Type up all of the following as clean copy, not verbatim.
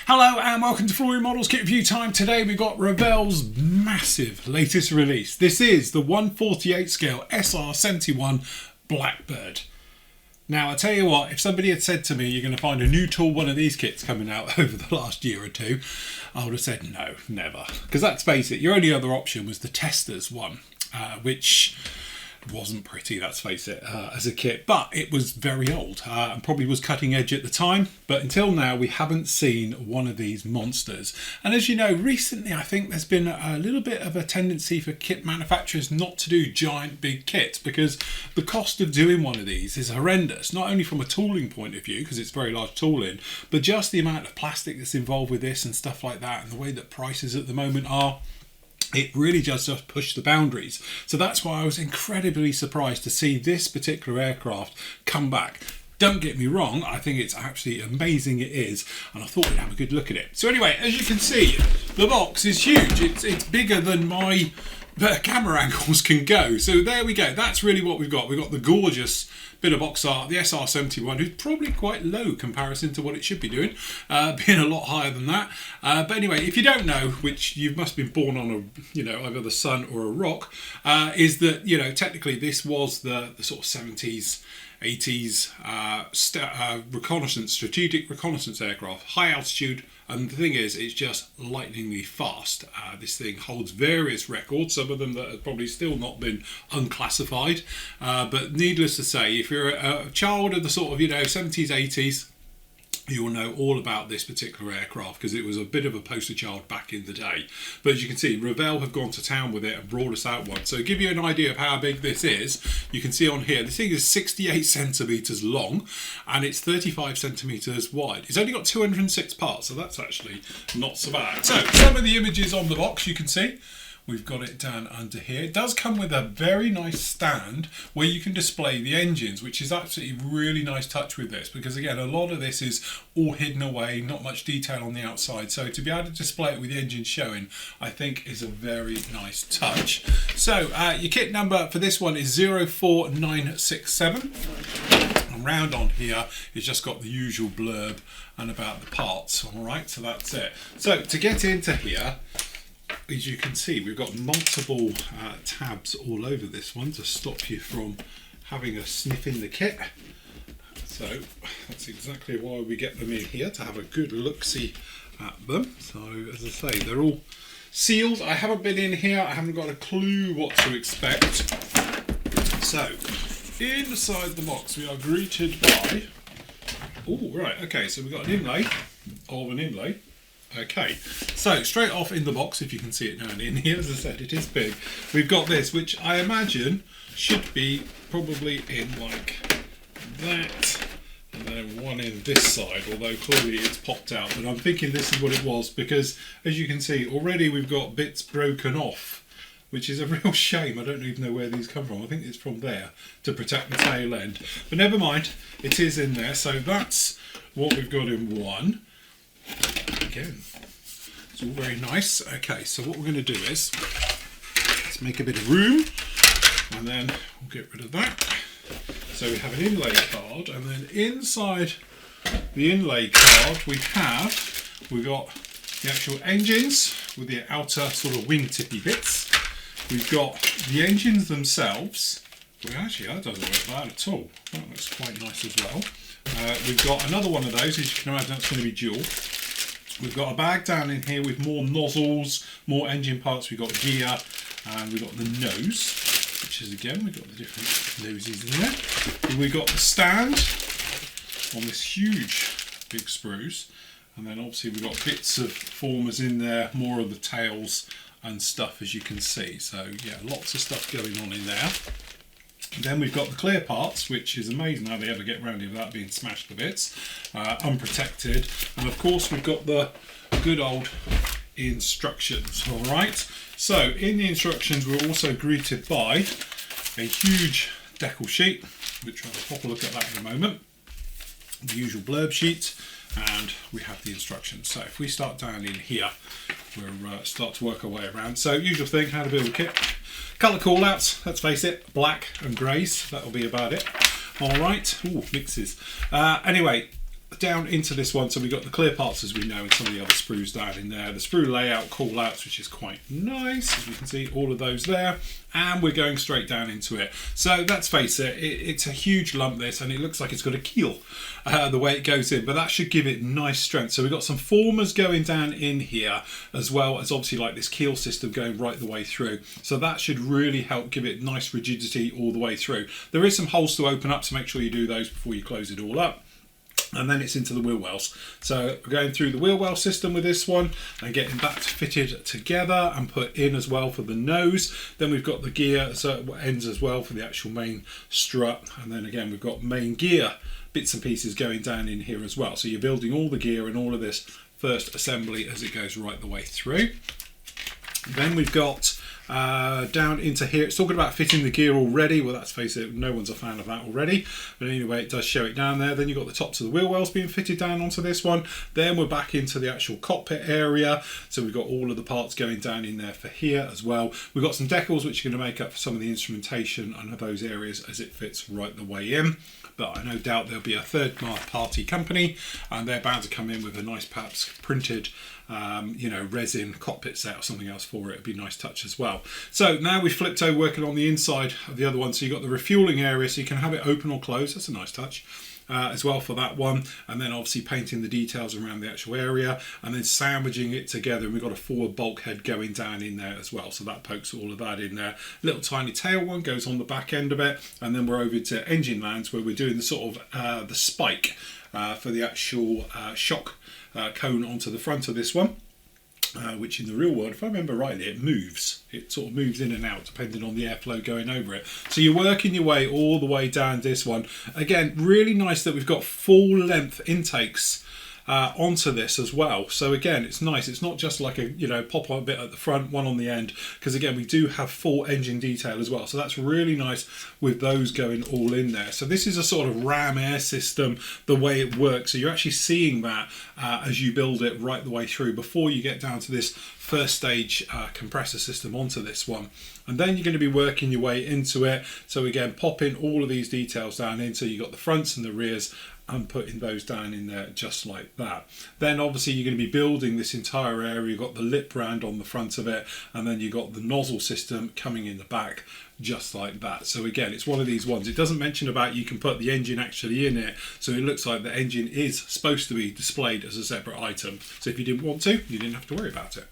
Hello and welcome to Flooring Models Kit Review time. Today we've got Revell's massive latest release. This is the 1/48 scale SR-71 Blackbird. Now I tell you what, if somebody had said to me you're going to find a new tool one of these kits coming out over the last year or two, I would have said no, never. Because let's face it, your only other option was the Testers one, which wasn't pretty, let's face it, as a kit, but it was very old and probably was cutting edge at the time. But until now we haven't seen one of these monsters. And as you know, recently I think there's been a little bit of a tendency for kit manufacturers not to do giant big kits, because the cost of doing one of these is horrendous, not only from a tooling point of view because it's very large tooling, but just the amount of plastic that's involved with this and stuff like that, and the way that prices at the moment are. It really just pushed the boundaries. So that's why I was incredibly surprised to see this particular aircraft come back. Don't get me wrong, I think it's absolutely amazing it is, and I thought we'd have a good look at it. So anyway, as you can see, the box is huge. It's bigger than my camera angles can go. So there we go. That's really what we've got. We've got the gorgeous bit of box art, the SR-71, who's probably quite low comparison to what it should be doing, being a lot higher than that. But anyway, if you don't know, which you must have been born on a, either the sun or a rock, is that, technically this was the sort of 70s, 80s strategic reconnaissance aircraft, high altitude. And the thing is, it's just lightningly fast. This thing holds various records, some of them that have probably still not been unclassified. But needless to say, if you're a child of the sort of, 70s, 80s, you will know all about this particular aircraft because it was a bit of a poster child back in the day. But as you can see, Revell have gone to town with it and brought us out one. So to give you an idea of how big this is, you can see on here, this thing is 68 centimetres long and it's 35 centimetres wide. It's only got 206 parts, so that's actually not so bad. So some of the images on the box you can see. We've got it down under here. It does come with a very nice stand where you can display the engines, which is absolutely really nice touch with this, because again, a lot of this is all hidden away, not much detail on the outside. So to be able to display it with the engine showing, I think is a very nice touch. So your kit number for this one is 04967. And round on here, it's just got the usual blurb and about the parts. All right, so that's it. So to get into here, as you can see, we've got multiple tabs all over this one to stop you from having a sniff in the kit. So that's exactly why we get them in here, to have a good look-see at them. So as I say, they're all sealed. I haven't been in here, I haven't got a clue what to expect. So inside the box we are greeted by, oh right, okay, so we've got an inlay of an inlay. Okay, so straight off in the box, if you can see it now and in here, as I said, it is big. We've got this, which I imagine should be probably in like that, and then one in this side, although clearly it's popped out. But I'm thinking this is what it was, because as you can see, already we've got bits broken off, which is a real shame. I don't even know where these come from. I think it's from there to protect the tail end. But never mind, it is in there. So that's what we've got in one. Again, it's all very nice. Okay, so what we're going to do is let's make a bit of room, and then we'll get rid of that. So we have an inlay card, and then inside the inlay card we've got the actual engines with the outer sort of wingtippy bits. We've got the engines themselves. Well, actually, that doesn't look bad at all. That looks quite nice as well. We've got another one of those, as you can imagine, that's going to be dual. We've got a bag down in here with more nozzles, more engine parts. We've got gear, and we've got the nose, which is again, we've got the different noses in there. And we've got the stand on this huge big spruce, and then obviously we've got bits of formers in there, more of the tails and stuff, as you can see. So yeah, lots of stuff going on in there. Then we've got the clear parts, which is amazing how they ever get around here without being smashed to bits, unprotected. And of course we've got the good old instructions. All right, so in the instructions we're also greeted by a huge decal sheet, which I'll pop a look at that in a moment. The usual blurb sheet, and we have the instructions. So if we start down in here, we'll start to work our way around. So usual thing, how to build a kit. Colour callouts, let's face it, black and greys, that'll be about it. All right, ooh, mixes. Anyway, down into this one, so we've got the clear parts as we know and some of the other sprues down in there. The sprue layout call outs, which is quite nice, as you can see, all of those there. And we're going straight down into it. So let's face it, it's a huge lump this, and it looks like it's got a keel the way it goes in, but that should give it nice strength. So we've got some formers going down in here, as well as obviously like this keel system going right the way through. So that should really help give it nice rigidity all the way through. There is some holes to open up, so make sure you do those before you close it all up. And then it's into the wheel wells. So we're going through the wheel well system with this one and getting that fitted together and put in as well for the nose. Then we've got the gear ends as well for the actual main strut. And then again, we've got main gear bits and pieces going down in here as well. So you're building all the gear and all of this first assembly as it goes right the way through. Then we've got down into here, it's talking about fitting the gear already. Well, let's face it, no one's a fan of that already, but anyway, it does show it down there. Then you've got the tops of the wheel wells being fitted down onto this one. Then we're back into the actual cockpit area, so we've got all of the parts going down in there for here as well. We've got some decals which are going to make up for some of the instrumentation and those areas as it fits right the way in. But I no doubt there'll be a third party company and they're bound to come in with a nice perhaps printed resin cockpit set or something else for it. It'd be a nice touch as well. So now we've flipped over working on the inside of the other one. So you've got the refueling area, so you can have it open or closed. That's a nice touch. As well for that one, and then obviously painting the details around the actual area and then sandwiching it together, and we've got a forward bulkhead going down in there as well, so that pokes all of that in there. Little tiny tail one goes on the back end of it, and then we're over to engine lands where we're doing the sort of the spike for the actual shock cone onto the front of this one. Which in the real world, if I remember rightly, it moves. It sort of moves in and out depending on the airflow going over it. So you're working your way all the way down this one. Again, really nice that we've got full length intakes onto this as well. So again, it's nice. It's not just like a pop on bit at the front, one on the end, because again we do have full engine detail as well. So that's really nice with those going all in there. So this is a sort of ram air system the way it works. So you're actually seeing that as you build it right the way through before you get down to this first stage compressor system onto this one. And then you're going to be working your way into it. So again, popping all of these details down in. So you've got the fronts and the rears and putting those down in there just like that. Then obviously you're going to be building this entire area. You've got the lip brand on the front of it, and then you've got the nozzle system coming in the back just like that. So again, it's one of these ones. It doesn't mention about you can put the engine actually in it, so it looks like the engine is supposed to be displayed as a separate item. So if you didn't want to, you didn't have to worry about it.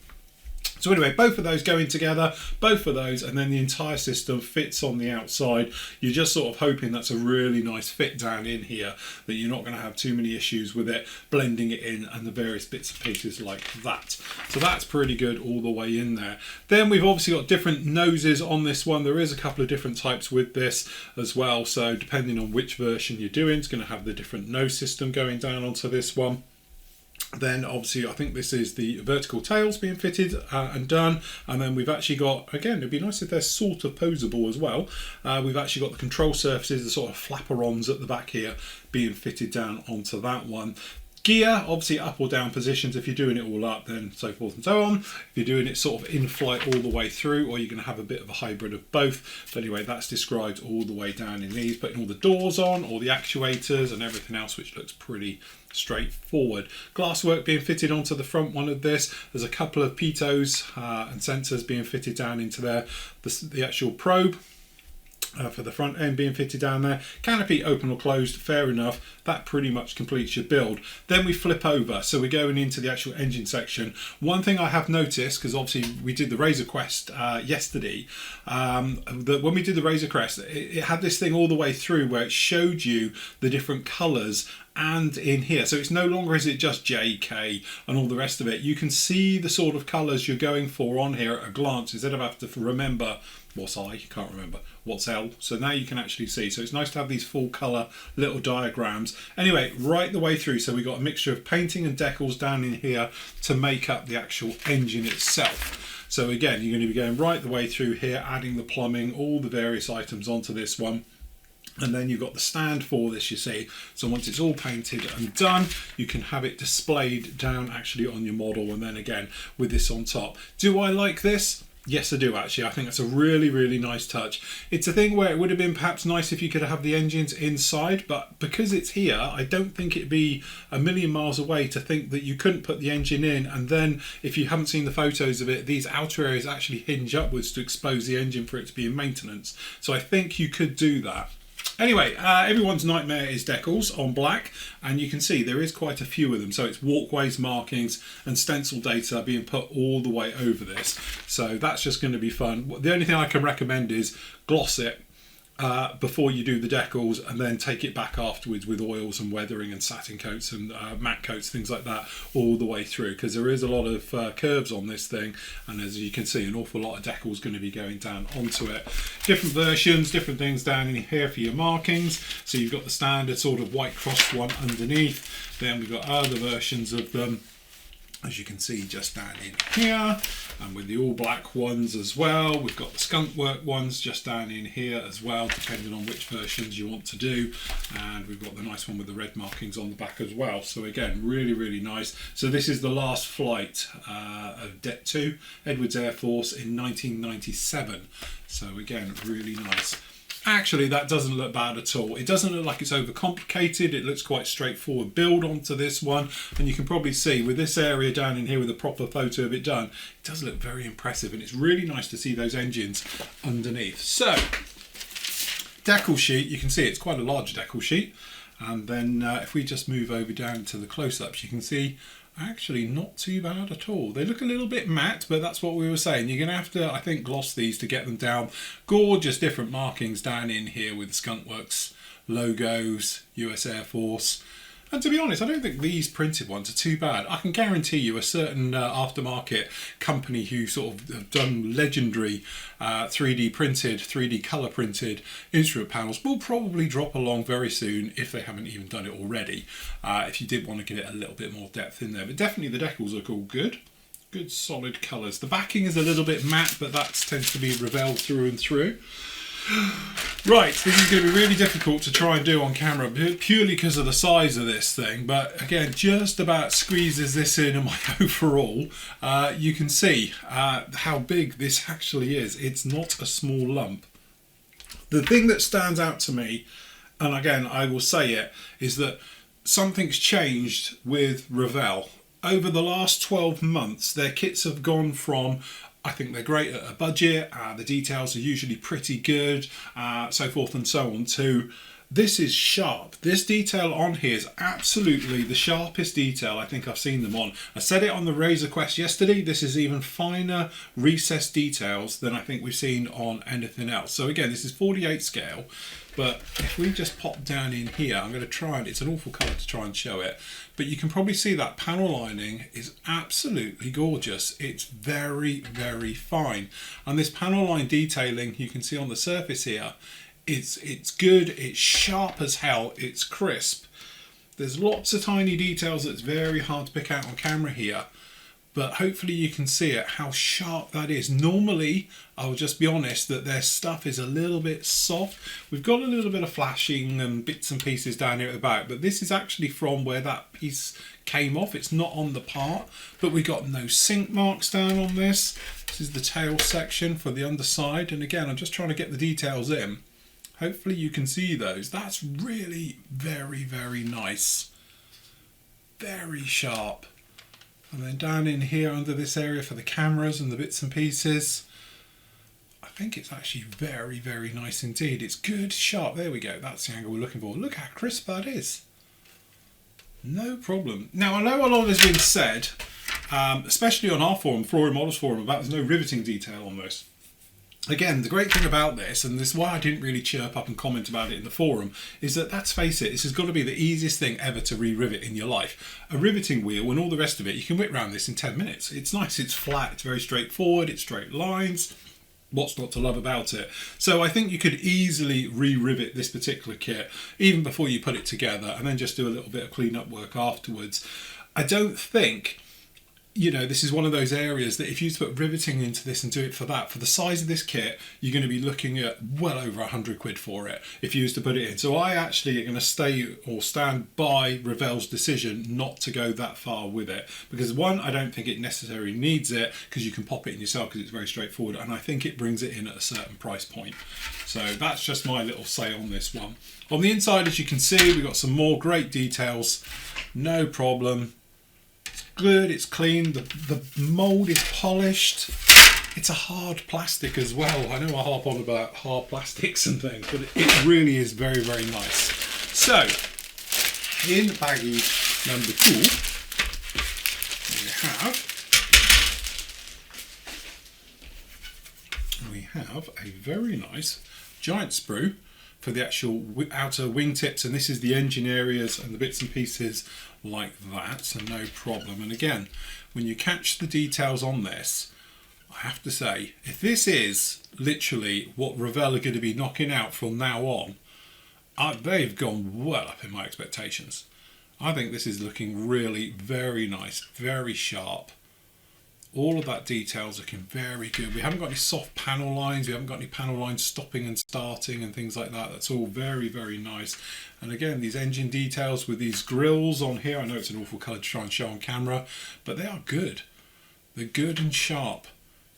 So anyway, both of those going together, both of those, and then the entire system fits on the outside. You're just sort of hoping that's a really nice fit down in here, that you're not going to have too many issues with it blending it in and the various bits and pieces like that. So that's pretty good all the way in there. Then we've obviously got different noses on this one. There is a couple of different types with this as well. So depending on which version you're doing, it's going to have the different nose system going down onto this one. Then obviously I think this is the vertical tails being fitted and done, and then we've actually got, again, it'd be nice if they're sort of posable as well, we've actually got the control surfaces, the sort of flapperons at the back here being fitted down onto that one. Gear, obviously up or down positions. If you're doing it all up, then so forth and so on. If you're doing it sort of in flight all the way through, or you're going to have a bit of a hybrid of both. But anyway, that's described all the way down in these, putting all the doors on, all the actuators and everything else, which looks pretty straightforward. Glasswork being fitted onto the front one of this. There's a couple of pitos and sensors being fitted down into there. The actual probe for the front end being fitted down there. Canopy open or closed, fair enough. That pretty much completes your build. Then we flip over, so we're going into the actual engine section. One thing I have noticed, because obviously we did the Razor Crest yesterday, that when we did the Razor Crest, it had this thing all the way through where it showed you the different colours and in here. So it's no longer is it just J, K and all the rest of it. You can see the sort of colours you're going for on here at a glance instead of having to remember what's I, can't remember, what's L. So now you can actually see. So it's nice to have these full colour little diagrams. Anyway, right the way through, so we've got a mixture of painting and decals down in here to make up the actual engine itself. So again, you're going to be going right the way through here, adding the plumbing, all the various items onto this one. And then you've got the stand for this, you see. So once it's all painted and done, you can have it displayed down actually on your model, and then again with this on top. Do I like this? Yes, I do actually. I think that's a really, really nice touch. It's a thing where it would have been perhaps nice if you could have the engines inside, but because it's here, I don't think it'd be a million miles away to think that you couldn't put the engine in, and then if you haven't seen the photos of it, these outer areas actually hinge upwards to expose the engine for it to be in maintenance. So I think you could do that. Anyway, everyone's nightmare is decals on black, and you can see there is quite a few of them. So it's walkways, markings and stencil data being put all the way over this. So that's just going to be fun. The only thing I can recommend is gloss it before you do the decals, and then take it back afterwards with oils and weathering and satin coats and matte coats, things like that, all the way through, because there is a lot of curves on this thing, and as you can see, an awful lot of decals going to be going down onto it. Different versions, different things down in here for your markings. So you've got the standard sort of white crossed one underneath, then we've got other versions of them, as you can see, just down in here, and with the all black ones as well. We've got the skunk work ones just down in here as well, depending on which versions you want to do, and we've got the nice one with the red markings on the back as well. So again, really, really nice. So this is the last flight of Det 2, Edwards Air Force, in 1997. So again, really nice. Actually, that doesn't look bad at all. It doesn't look like it's overcomplicated. It looks quite straightforward build onto this one. And you can probably see with this area down in here with a proper photo of it done, it does look very impressive. And it's really nice to see those engines underneath. So, decal sheet, you can see it's quite a large decal sheet. And then if we just move over down to the close-ups, you can see actually not too bad at all. They look a little bit matte, but that's what we were saying. You're going to have to, I think, gloss these to get them down. Gorgeous different markings down in here with Skunkworks logos, US Air Force. And to be honest, I don't think these printed ones are too bad. I can guarantee you a certain aftermarket company who sort of have done legendary 3D printed, 3D colour printed instrument panels will probably drop along very soon if they haven't even done it already. If you did want to give it a little bit more depth in there. But definitely the decals look all good. Good solid colours. The backing is a little bit matte, but that tends to be Revell through and through. Right, this is going to be really difficult to try and do on camera purely because of the size of this thing, but again, just about squeezes this in my overall. You can see how big this actually is. It's not a small lump. The thing that stands out to me, and again I will say it, is that something's changed with Revell. Over the last 12 months, their kits have gone from, I think they're great at a budget, the details are usually pretty good, so forth and so on, to this is sharp. This detail on here is absolutely the sharpest detail I think I've seen them on. I said it on the Razor Quest yesterday, this is even finer recessed details than I think we've seen on anything else. So again, this is 48 scale, but if we just pop down in here, I'm going to try and, it's an awful colour to try and show it, but you can probably see that panel lining is absolutely gorgeous. It's very, very fine. And this panel line detailing you can see on the surface here, it's good, it's sharp as hell, it's crisp. There's lots of tiny details that's very hard to pick out on camera here, but hopefully you can see it, how sharp that is. Normally, I'll just be honest that their stuff is a little bit soft. We've got a little bit of flashing and bits and pieces down here at the back, but this is actually from where that piece came off. It's not on the part, but we got no sink marks down on this. This is the tail section for the underside, and again, I'm just trying to get the details in. Hopefully you can see those. That's really very, very nice. Very sharp. And then down in here under this area for the cameras and the bits and pieces, I think it's actually very, very nice indeed. It's good, sharp. There we go. That's the angle we're looking for. Look how crisp that is. No problem. Now, I know a lot has been said, especially on our forum, Flooring Models Forum, about there's no riveting detail on this. Again, the great thing about this, and this is why I didn't really chirp up and comment about it in the forum, is that, let's face it, this has got to be the easiest thing ever to re-rivet in your life. A riveting wheel and all the rest of it, you can whip around this in 10 minutes. It's nice, it's flat, it's very straightforward, it's straight lines. What's not to love about it? So I think you could easily re-rivet this particular kit, even before you put it together, and then just do a little bit of clean-up work afterwards. I don't think you know, this is one of those areas that if you put riveting into this and do it for that, for the size of this kit, you're going to be looking at well over 100 quid for it if you used to put it in. So I actually are going to stand by Revell's decision not to go that far with it, because one, I don't think it necessarily needs it, because you can pop it in yourself because it's very straightforward, and I think it brings it in at a certain price point. So that's just my little say on this one. On the inside, as you can see, we've got some more great details, no problem. Good, it's clean, the mould is polished. It's a hard plastic as well. I know I harp on about hard plastics and things, but it really is very, very nice. So, in baggage number 2, we have a very nice giant sprue for the actual outer wingtips, and this is the engine areas and the bits and pieces like that, so no problem. And again, when you catch the details on this, I have to say, if this is literally what Revell are going to be knocking out from now on, they've gone well up in my expectations. I think this is looking really very nice, very sharp. All of that detail's looking very good. We haven't got any soft panel lines. We haven't got any panel lines stopping and starting and things like that. That's all very, very nice. And again, these engine details with these grills on here. I know it's an awful colour to try and show on camera, but they are good. They're good and sharp.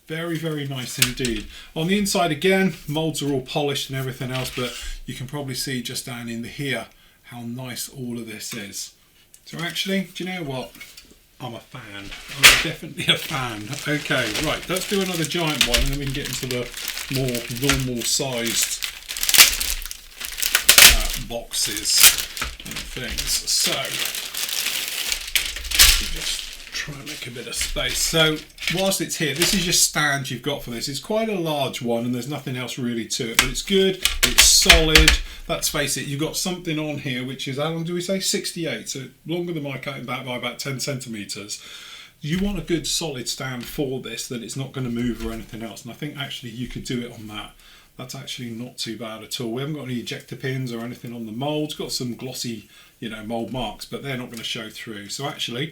Very, very nice indeed. On the inside, again, moulds are all polished and everything else, but you can probably see just down in here how nice all of this is. So actually, do you know what? I'm a fan. I'm definitely a fan. Okay, right, let's do another giant one and then we can get into the more normal sized boxes and things. So, just try and make a bit of space. So, whilst it's here, this is your stand you've got for this. It's quite a large one and there's nothing else really to it, but it's good, it's solid. Let's face it, you've got something on here which is, how long do we say? 68, so longer than my cutting back by about 10 centimetres. You want a good solid stand for this, that it's not going to move or anything else, and I think actually you could do it on that. That's actually not too bad at all. We haven't got any ejector pins or anything on the mould. It's got some glossy, you know, mould marks, but they're not going to show through. So actually,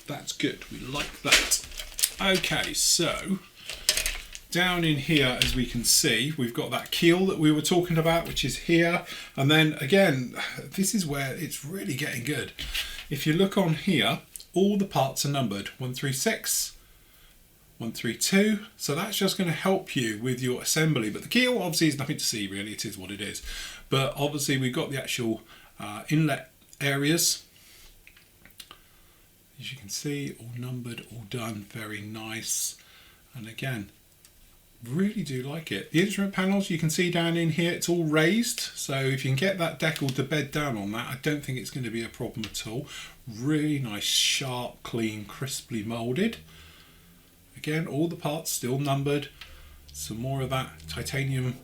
that's good. We like that. Okay, so down in here, as we can see, we've got that keel that we were talking about, which is here. And then again, this is where it's really getting good. If you look on here, all the parts are numbered 136, 132. So that's just going to help you with your assembly. But the keel obviously is nothing to see really, it is what it is. But obviously we've got the actual inlet areas. As you can see, all numbered, all done, very nice. And again, really do like it. The instrument panels you can see down in here, it's all raised, so if you can get that decal to bed down on that, I don't think it's going to be a problem at all. Really nice, sharp, clean, crisply moulded. Again, all the parts still numbered. Some more of that titanium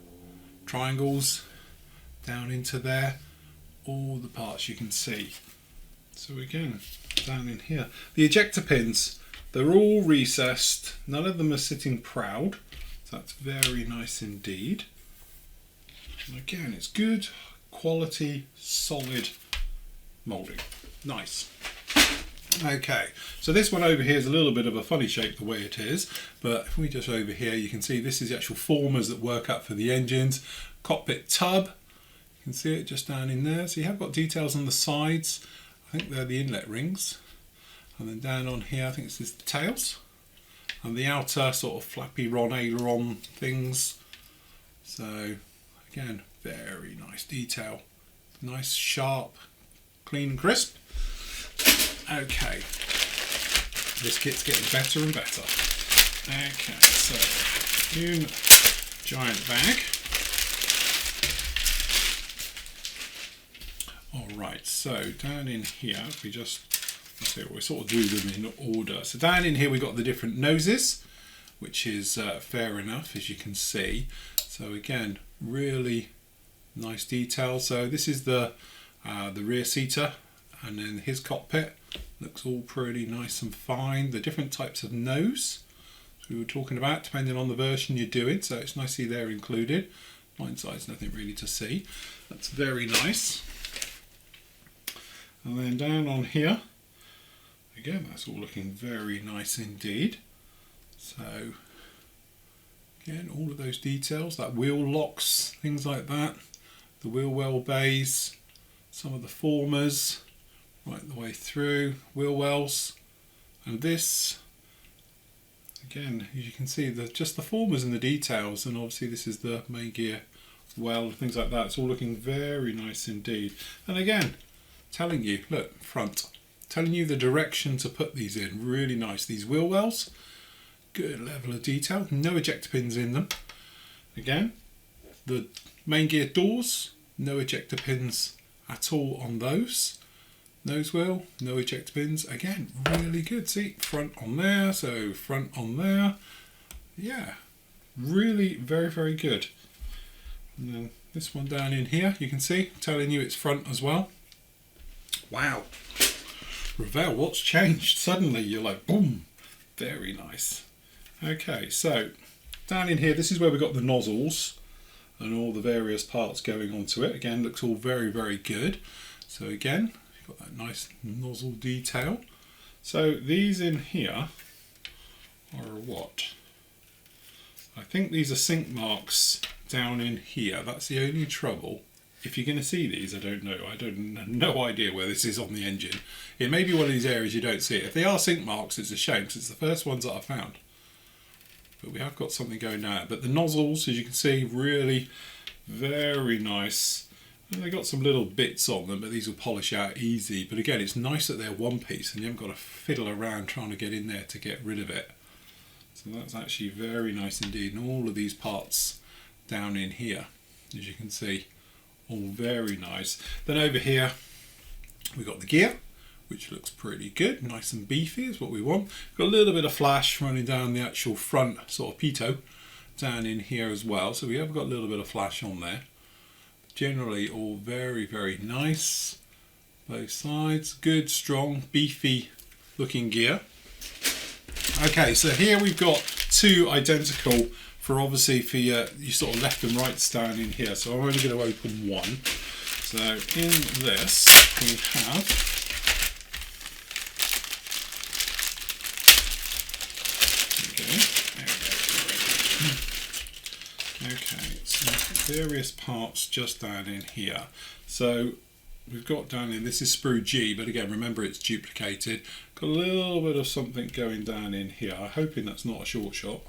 triangles down into there. All the parts you can see. So again, down in here, the ejector pins, they're all recessed. None of them are sitting proud. That's very nice indeed. And again, it's good quality, solid moulding. Nice. Okay, so this one over here is a little bit of a funny shape the way it is, but if we just over here, you can see this is the actual formers that work up for the engines. Cockpit tub, you can see it just down in there. So you have got details on the sides. I think they're the inlet rings. And then down on here, I think this is the tails. And the outer sort of flappy aileron things. So again, very nice detail. Nice, sharp, clean and crisp. Okay, this kit's getting better and better. Okay, so new giant bag. Alright, so down in here, if we just, we sort of do them in order. So down in here we've got the different noses, which is fair enough, as you can see. So again, really nice detail. So this is the rear seater, and then his cockpit looks all pretty nice and fine. The different types of nose we were talking about, depending on the version you're doing. So it's nice to see they're included. Blind side's nothing really to see. That's very nice. And then down on here, again, that's all looking very nice indeed. So again, all of those details, that wheel locks, things like that, the wheel well bays, some of the formers right the way through, wheel wells, and this again, as you can see, just the formers and the details, and obviously this is the main gear well, things like that. It's all looking very nice indeed. And again, telling you, look, front, telling you the direction to put these in, really nice. These wheel wells, good level of detail, no ejector pins in them. Again, the main gear doors, no ejector pins at all on those. Nose wheel, no ejector pins. Again, really good. See, front on there, so front on there. Yeah, really very, very good. And then this one down in here, you can see, telling you it's front as well. Wow. Revell, what's changed? Suddenly you're like, boom, very nice. Okay, so down in here, this is where we've got the nozzles and all the various parts going onto it. Again, looks all very, very good. So again, you've got that nice nozzle detail. So these in here are what? I think these are sink marks down in here. That's the only trouble. If you're going to see these, I don't know. I don't have no idea where this is on the engine. It may be one of these areas you don't see it. If they are sink marks, it's a shame because it's the first ones that I found. But we have got something going now. But the nozzles, as you can see, really very nice. And they've got some little bits on them, but these will polish out easy. But again, it's nice that they're one piece and you haven't got to fiddle around trying to get in there to get rid of it. So that's actually very nice indeed. And all of these parts down in here, as you can see, all very nice. Then over here we've got the gear, which looks pretty good, nice and beefy is what we want. Got a little bit of flash running down the actual front sort of pitot down in here as well, so we have got a little bit of flash on there. Generally all very, very nice. Both sides, good, strong, beefy looking gear. Okay, so here we've got two identical for obviously for your sort of left and right stand in here. So I'm only going to open one. So in this we have okay, so various parts just down in here. So we've got down in, this is sprue G, but again remember it's duplicated. Got a little bit of something going down in here. I'm hoping that's not a short shot.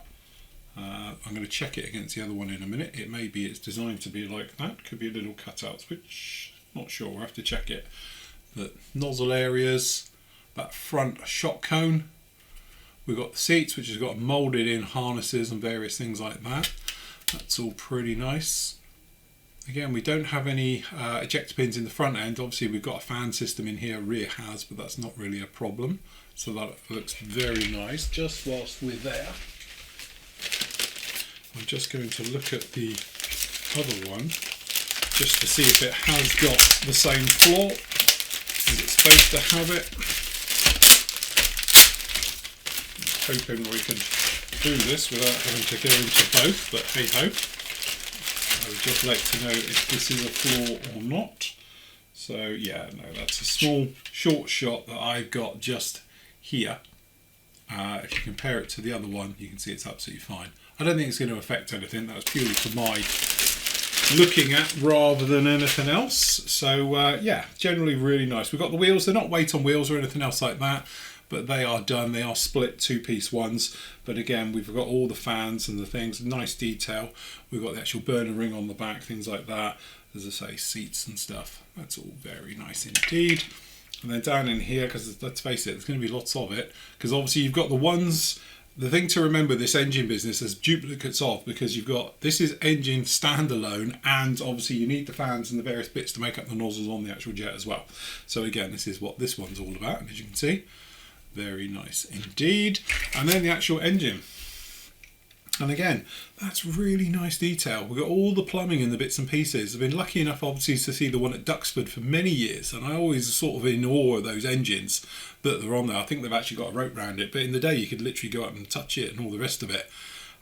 I'm going to check it against the other one in a minute. It may be it's designed to be like that. Could be a little cutouts, which not sure. We'll have to check it. But nozzle areas, that front shot cone. We've got the seats, which has got moulded in harnesses and various things like that. That's all pretty nice. Again, we don't have any ejector pins in the front end. Obviously, we've got a fan system in here. Rear has, but that's not really a problem. So that looks very nice. Just whilst we're there, I'm just going to look at the other one just to see if it has got the same floor as it's supposed to have it. I'm hoping we can do this without having to go into both, but hey ho. I would just like to know if this is a floor or not. So yeah, no, that's a small short shot that I've got just here. If you compare it to the other one, you can see it's absolutely fine. I don't think it's going to affect anything. That was purely for my looking at rather than anything else. So yeah, generally really nice. We've got the wheels. They're not weight on wheels or anything else like that, but they are done. They are split two-piece ones. But again, we've got all the fans and the things. Nice detail. We've got the actual burner ring on the back, things like that. As I say, seats and stuff. That's all very nice indeed. And then down in here, because let's face it, there's going to be lots of it. Because obviously you've got the ones. The thing to remember, this engine business has duplicates of, because you've got, this is engine standalone, and obviously you need the fans and the various bits to make up the nozzles on the actual jet as well. So again, this is what this one's all about, and as you can see, very nice indeed. And then the actual engine. And again, that's really nice detail. We've got all the plumbing in the bits and pieces. I've been lucky enough obviously to see the one at Duxford for many years, and I always sort of in awe of those engines that are on there. I think they've actually got a rope around it, but in the day you could literally go up and touch it and all the rest of it.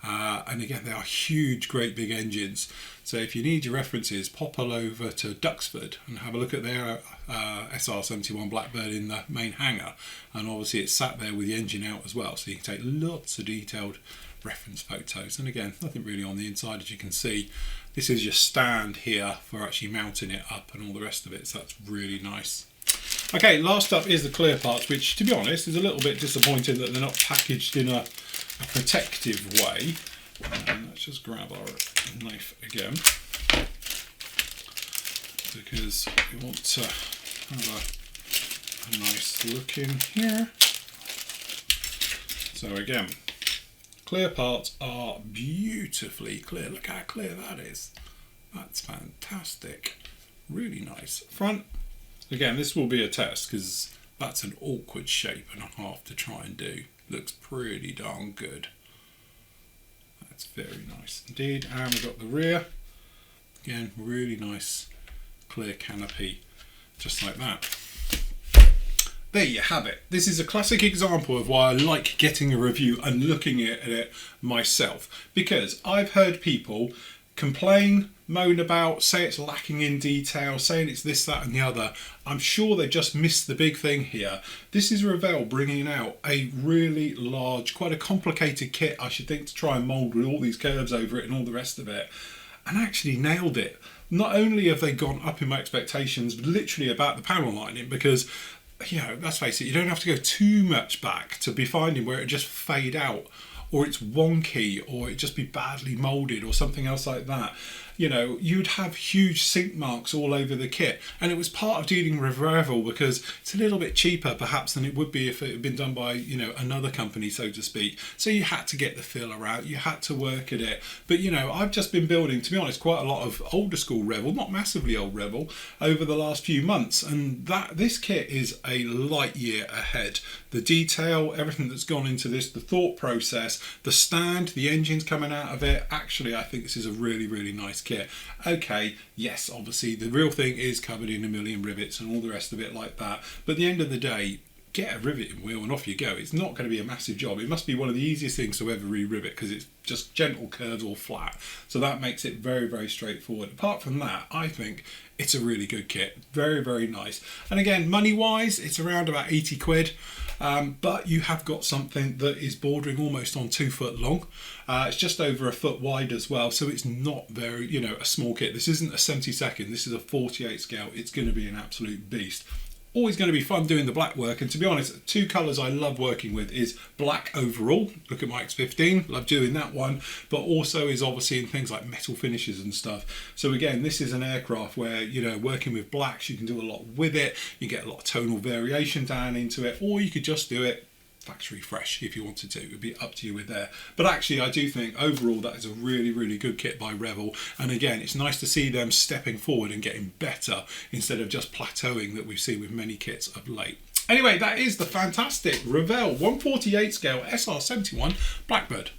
And again, they are huge, great big engines. So if you need your references, pop all over to Duxford and have a look at their SR-71 Blackbird in the main hangar. And obviously it's sat there with the engine out as well, so you can take lots of detailed reference photos. And again, nothing really on the inside, as you can see. This is your stand here for actually mounting it up and all the rest of it, so that's really nice. Okay, last up is the clear parts, which, to be honest, is a little bit disappointing that they're not packaged in a protective way. Let's just grab our knife again, because we want to have a nice look in here. So again, clear parts are beautifully clear. Look how clear that is. That's fantastic. Really nice. Front, again, this will be a test because that's an awkward shape and a half to try and do. Looks pretty darn good. That's very nice indeed. And we've got the rear. Again, really nice clear canopy, just like that. There you have it. This is a classic example of why I like getting a review and looking at it myself, because I've heard people complain, moan about, say it's lacking in detail, saying it's this, that and the other. I'm sure they just missed the big thing here. This is Revell bringing out a really large, quite a complicated kit, I should think, to try and mould with all these curves over it and all the rest of it, and actually nailed it. Not only have they gone up in my expectations literally about the panel lining, because, you know, let's face it, you don't have to go too much back to be finding where it just fade out, or it's wonky, or it just be badly moulded or something else like that. You know, you'd have huge sink marks all over the kit, and it was part of dealing with Revell because it's a little bit cheaper perhaps than it would be if it had been done by, you know, another company, so to speak. So you had to get the filler out, you had to work at it. But you know, I've just been building, to be honest, quite a lot of older school Revell, not massively old Revell, over the last few months, and this kit is a light year ahead. The detail, everything that's gone into this, the thought process, the stand, the engines coming out of it, actually I think this is a really, really nice kit. Okay, yes, obviously the real thing is covered in a million rivets and all the rest of it like that, but at the end of the day, get a riveting wheel and off you go. It's not going to be a massive job. It must be one of the easiest things to ever re-rivet because it's just gentle curves or flat, so that makes it very, very straightforward. Apart from that, I think it's a really good kit. Very, very nice. And again, money wise, it's around about 80 quid. But you have got something that is bordering almost on 2 foot long. It's just over a foot wide as well, so it's not very, you know, a small kit. This isn't a 72nd, this is a 48 scale. It's going to be an absolute beast. Always going to be fun doing the black work, and to be honest, 2 colours I love working with is black overall. Look at my X15, love doing that one, but also is obviously in things like metal finishes and stuff. So again, this is an aircraft where, you know, working with blacks, you can do a lot with it, you get a lot of tonal variation down into it, or you could just do it factory fresh if you wanted to. It would be up to you with there. But actually, I do think overall that is a really, really good kit by Revell. And again, it's nice to see them stepping forward and getting better instead of just plateauing that we've seen with many kits of late. Anyway, that is the fantastic Revell 148 scale SR-71 Blackbird.